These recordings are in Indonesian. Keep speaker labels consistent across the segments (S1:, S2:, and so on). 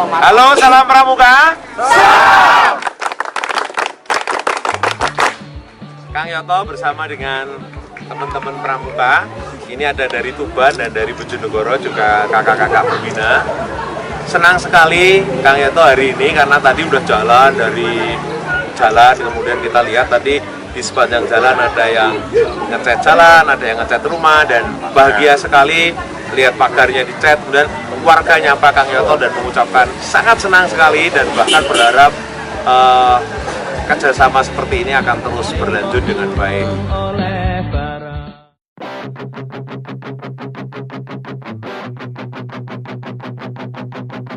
S1: Halo, salam pramuka. Kang Yoto bersama dengan teman-teman pramuka. Ini ada dari Tuban dan dari Bojonegoro, juga kakak-kakak pembina. Senang sekali Kang Yoto hari ini karena tadi udah jalan dari jalan, kemudian kita lihat tadi di sepanjang jalan ada yang ngecat jalan, ada yang ngecat rumah, dan bahagia sekali lihat pagarnya dicat, kemudian warganya Pak Kang Yoto dan mengucapkan sangat senang sekali dan bahkan berharap kerjasama seperti ini akan terus berlanjut dengan baik.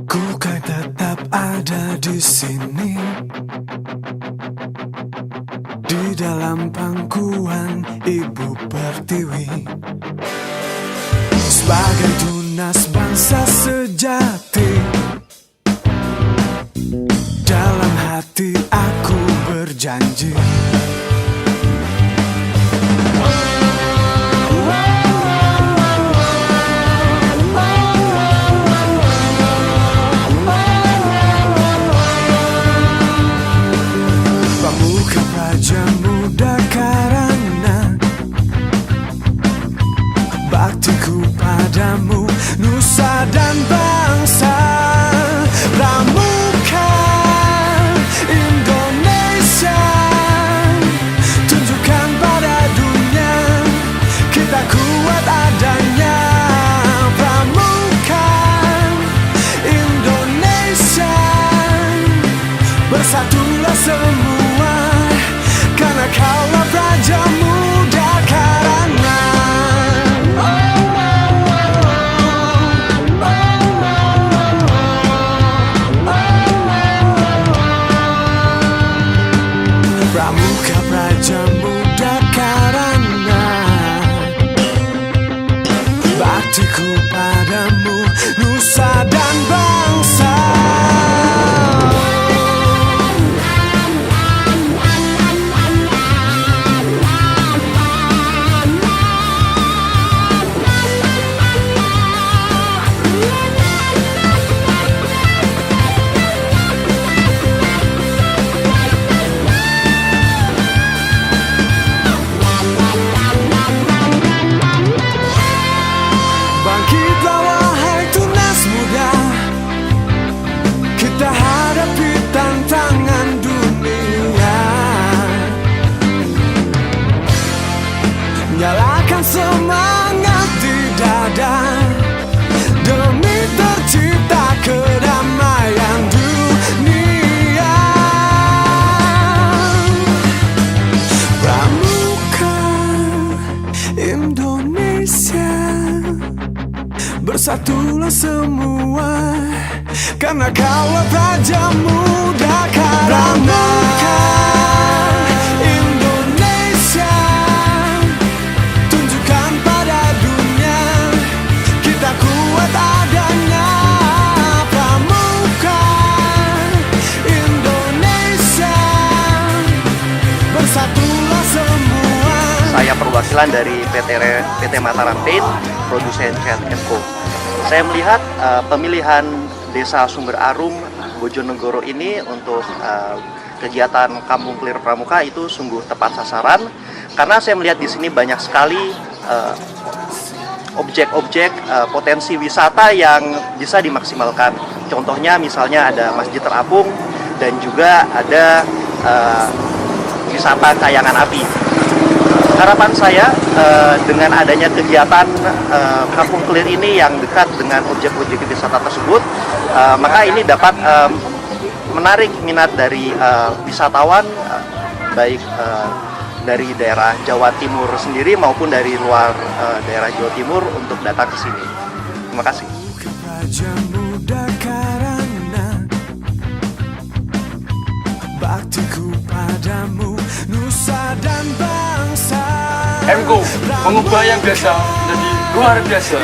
S2: Ku kan tetap ada di sini, di dalam pangkuan Ibu Pertiwi, sebagai tunas bangsa sejati. Dalam hati aku berjanji, Pramuka Praja Muda karena baktiku padamu, nusa dan bangsa. Pramuka Indonesia, tunjukkan pada dunia kita kuat adanya. Pramuka Indonesia, bersatulah semua karena kaulah Praja Muda karena Pramuka Praja Muda karena baktiku padamu, nusa dan bangsa. Bangkitlah wahai tunas muda, kita hadapi tantangan dunia. Nyalakan semangat di dada demi tercipta kedamaian dunia. Pramuka Indonesia, bersatulah semua karena kaulah Praja Muda karena Indonesia, tunjukkan pada dunia kita kuat adanya. Pramuka Indonesia, bersatulah semua.
S3: Saya perwakilan dari PT Mataram Paint, produsen Cat & Co. Saya melihat pemilihan Desa Sumber Arum Bojonegoro ini untuk kegiatan Kampung Clear Pramuka itu sungguh tepat sasaran, karena saya melihat di sini banyak sekali objek-objek potensi wisata yang bisa dimaksimalkan. Contohnya misalnya ada Masjid Terapung dan juga ada wisata kayangan api. Harapan saya dengan adanya kegiatan Kampung Clear ini yang dekat dengan objek-objek wisata tersebut, maka ini dapat menarik minat dari wisatawan, baik dari daerah Jawa Timur sendiri maupun dari luar daerah Jawa Timur untuk datang ke sini. Terima kasih.
S2: Praja Muda karena baktiku padamu, nusa dan bangsa.
S4: MKO mengubah yang biasa menjadi luar biasa.